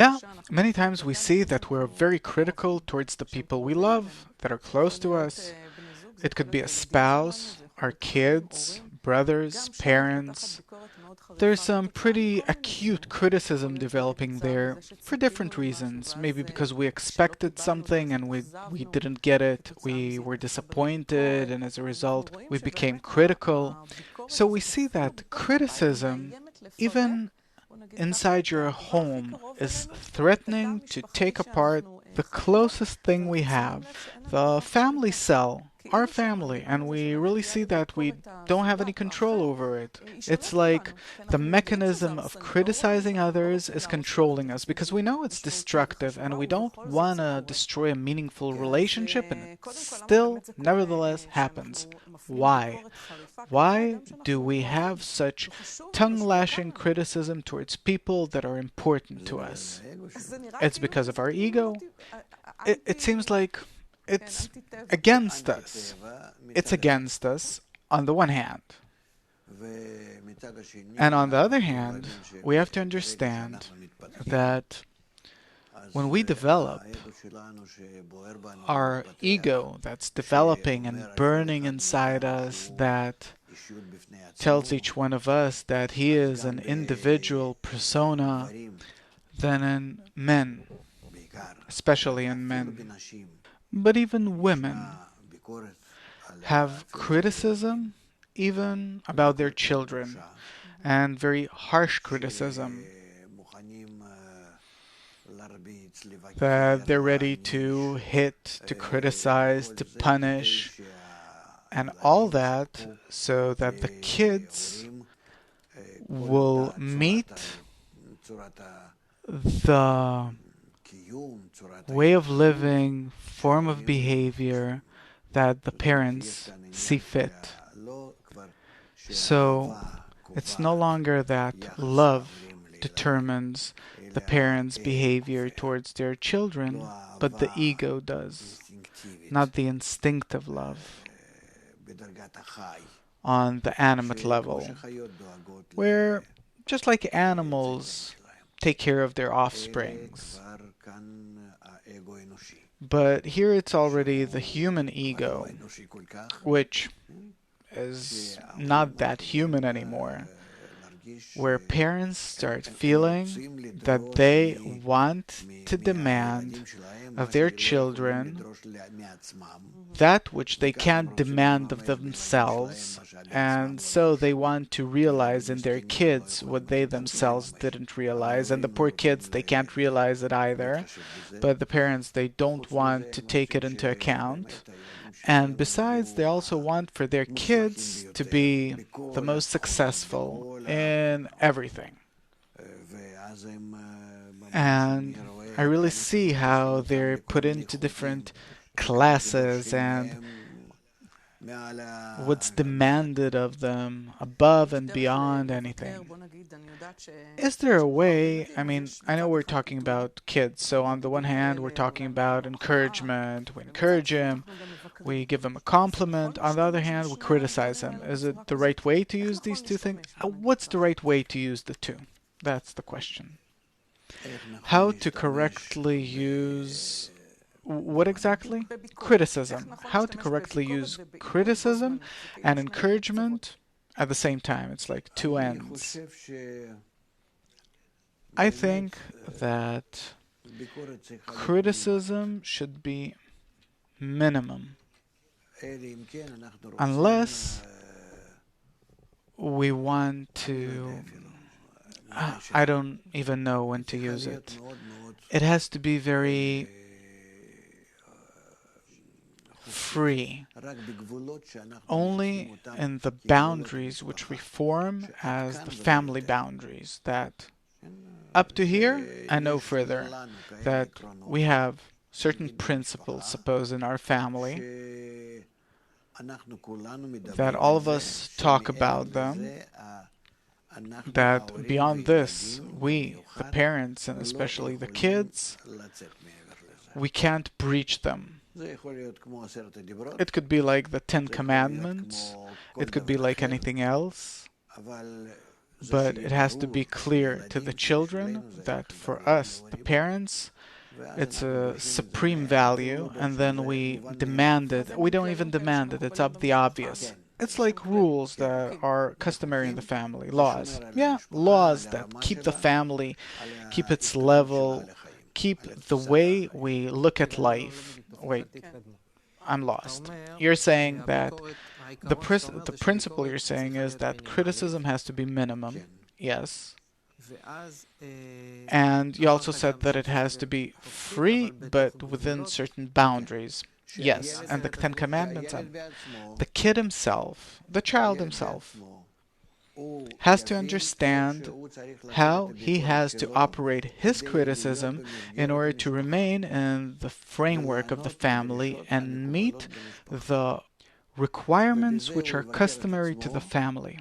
Yeah, many times we see that we're very critical towards the people we love, that are close to us. It could be a spouse, our kids, brothers, parents. There's some pretty acute criticism developing there for different reasons. Maybe because we expected something and we didn't get it, we were disappointed, and as a result, we became critical. So we see that criticism, even inside your home, is threatening to take apart the closest thing we have, the family cell, our family, and we really see that we don't have any control over it. It's like the mechanism of criticizing others is controlling us because we know it's destructive and we don't want to destroy a meaningful relationship, and it still, nevertheless, happens. Why? Why do we have such tongue-lashing criticism towards people that are important to us? It's because of our ego. It seems like it's against us. It's against us on the one hand. And on the other hand, we have to understand that when we develop our ego that's developing and burning inside us, that tells each one of us that he is an individual persona, then in men, especially in men, but even women, have criticism even about their children, and very harsh criticism that they're ready to hit, to criticize, to punish, and all that so that the kids will meet the way of living, form of behavior that the parents see fit. So it's no longer that love determines the parents' behavior towards their children, but the ego does, not the instinctive love on the animate level, where just like animals take care of their offsprings. But here it's already the human ego, which is not that human anymore, where parents start feeling that they want to demand of their children that which they can't demand of themselves, and so they want to realize in their kids what they themselves didn't realize, and the poor kids, they can't realize it either, but the parents, they don't want to take it into account. And besides, they also want for their kids to be the most successful in everything. And I really see how they're put into different classes and what's demanded of them above and beyond anything. Is there a way? I mean, I know we're talking about kids, so on the one hand, we're talking about encouragement. We encourage him, we give him a compliment. On the other hand, we criticize him. Is it the right way to use these two things? What's the right way to use the two? That's the question. How to correctly use what exactly? Criticism. How to correctly use criticism and encouragement at the same time. It's like two ends. I think that criticism should be minimum, unless we want to. I don't even know when to use it. It has to be very free, only in the boundaries which we form as the family boundaries, that up to here and no further, that we have certain principles, suppose, in our family, that all of us talk about them, that beyond this, we, the parents, and especially the kids, we can't breach them. It could be like the Ten Commandments, it could be like anything else, but it has to be clear to the children that for us, the parents, it's a supreme value, and then we demand it. We don't even demand it, it's the obvious. It's like rules that are customary in the family, laws. Yeah, laws that keep the family, keep its level, keep the way we look at life. Wait, I'm lost. You're saying that the principle you're saying is that criticism has to be minimum. Yes. And you also said that it has to be free, but within certain boundaries. Yes, and the Ten Commandments, the kid himself, the child himself, has to understand how he has to operate his criticism in order to remain in the framework of the family and meet the requirements which are customary to the family.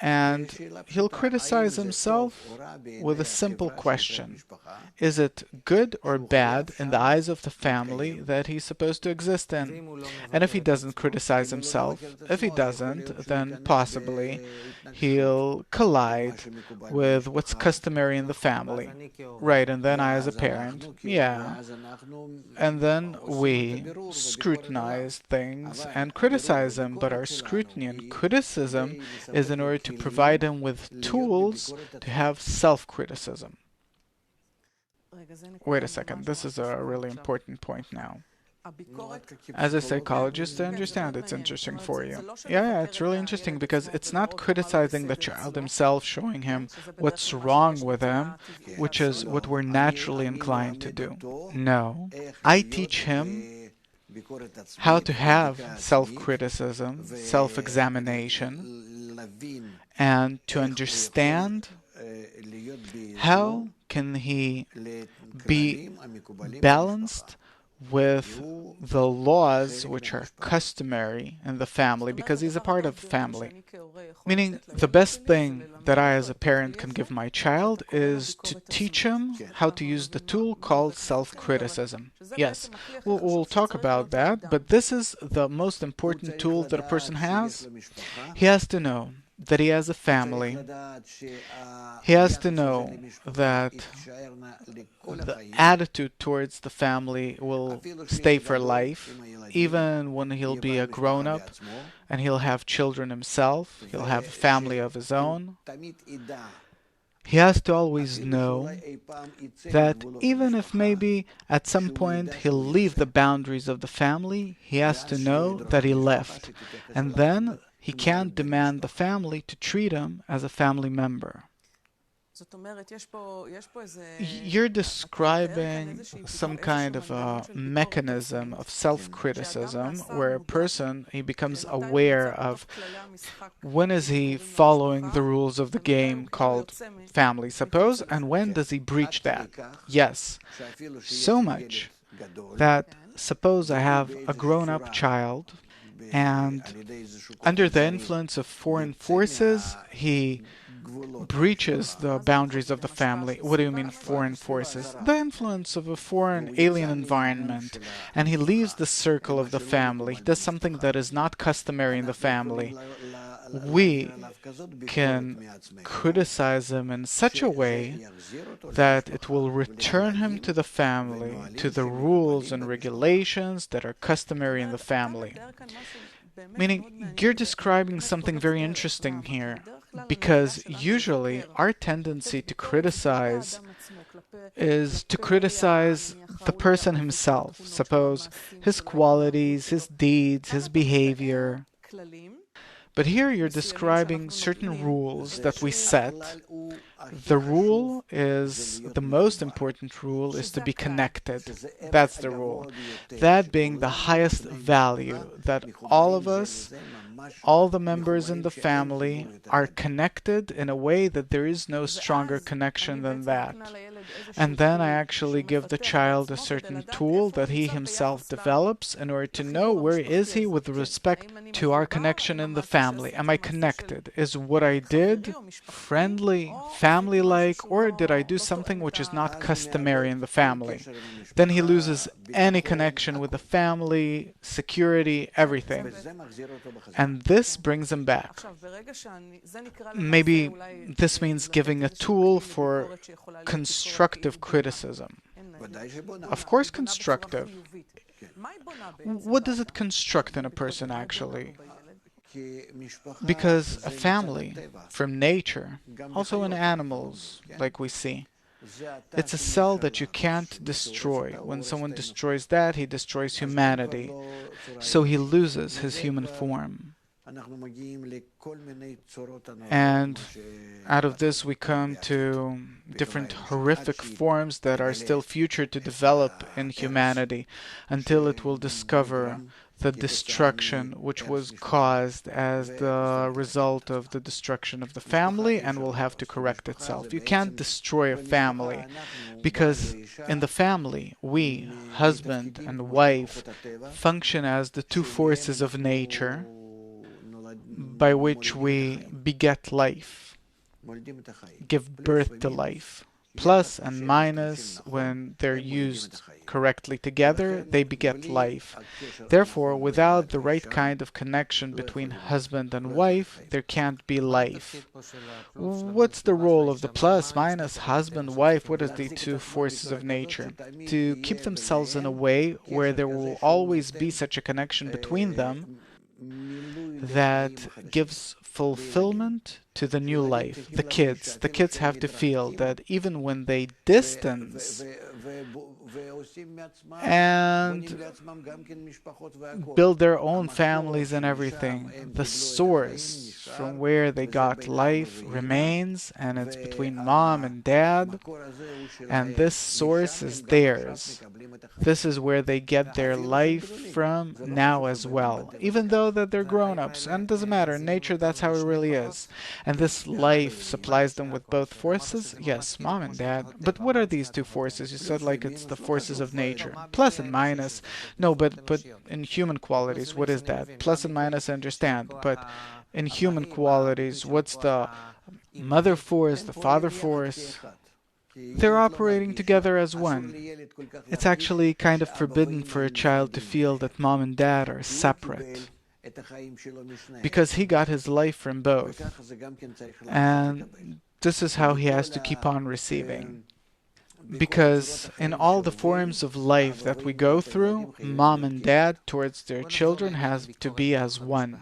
And he'll criticize himself with a simple question. Is it good or bad in the eyes of the family that he's supposed to exist in? And if he doesn't criticize himself, if he doesn't, then possibly he'll collide with what's customary in the family. Right, and then I as a parent, yeah. And then we scrutinize things and criticize them, but our scrutiny and criticism is in order to provide him with tools to have self-criticism. Wait a second, this is a really important point now. As a psychologist, I understand it's interesting for you. Yeah, it's really interesting because it's not criticizing the child himself, showing him what's wrong with him, which is what we're naturally inclined to do. No, I teach him how to have self-criticism, self-examination, and to understand how can he be balanced with the laws which are customary in the family, because he's a part of the family. Meaning, the best thing that I as a parent can give my child is to teach him how to use the tool called self-criticism. Yes, we'll talk about that, but this is the most important tool that a person has. He has to know that he has a family. He has to know that the attitude towards the family will stay for life, even when he'll be a grown-up and he'll have children himself, he'll have a family of his own. He has to always know that even if maybe at some point he'll leave the boundaries of the family, he has to know that he left. And then he can't demand the family to treat him as a family member. You're describing some kind of a mechanism of self-criticism where a person, he becomes aware of when is he following the rules of the game called family, suppose, and when does he breach that? Yes, so much that suppose I have a grown-up child and under the influence of foreign forces, he breaches the boundaries of the family. What do you mean foreign forces? The influence of a foreign alien environment, and he leaves the circle of the family. He does something that is not customary in the family. We can criticize him in such a way that it will return him to the family, to the rules and regulations that are customary in the family. Meaning, you're describing something very interesting here, because usually our tendency to criticize is to criticize the person himself, suppose his qualities, his deeds, his behavior. But here you're describing certain rules that we set. The rule is, the most important rule is to be connected. That's the rule. That being the highest value, that all of us, all the members in the family are connected in a way that there is no stronger connection than that. And then I actually give the child a certain tool that he himself develops in order to know where is he with respect to our connection in the family. Am I connected? Is what I did friendly, family-like, or did I do something which is not customary in the family? Then he loses any connection with the family, security, everything. And this brings him back. Maybe this means giving a tool for constructive criticism. Of course, constructive. What does it construct in a person, actually? Because a family, from nature, also in animals, like we see, it's a cell that you can't destroy. When someone destroys that, he destroys humanity. So he loses his human form. And out of this we come to different horrific forms that are still future to develop in humanity until it will discover the destruction which was caused as the result of the destruction of the family and will have to correct itself. You can't destroy a family because in the family we, husband and wife, function as the two forces of nature by which we beget life, give birth to life. Plus and minus, when they're used correctly together, they beget life. Therefore, without the right kind of connection between husband and wife, there can't be life. What's the role of the plus, minus, husband, wife? What are the two forces of nature? To keep themselves in a way where there will always be such a connection between them that gives fulfillment to the new life. The kids have to feel that even when they distance and build their own families and everything, the source from where they got life remains, and it's between mom and dad, and this source is theirs. This is where they get their life from now as well, even though that they're grown-ups, and it doesn't matter. In nature, that's how it really is. And this life supplies them with both forces. Yes, mom and dad. But what are these two forces? You said like it's the forces of nature. Plus and minus. No, but in human qualities, what is that? Plus and minus, I understand. But in human qualities, what's the mother force, the father force? They're operating together as one. It's actually kind of forbidden for a child to feel that mom and dad are separate, because he got his life from both. And this is how he has to keep on receiving. Because in all the forms of life that we go through, mom and dad towards their children has to be as one.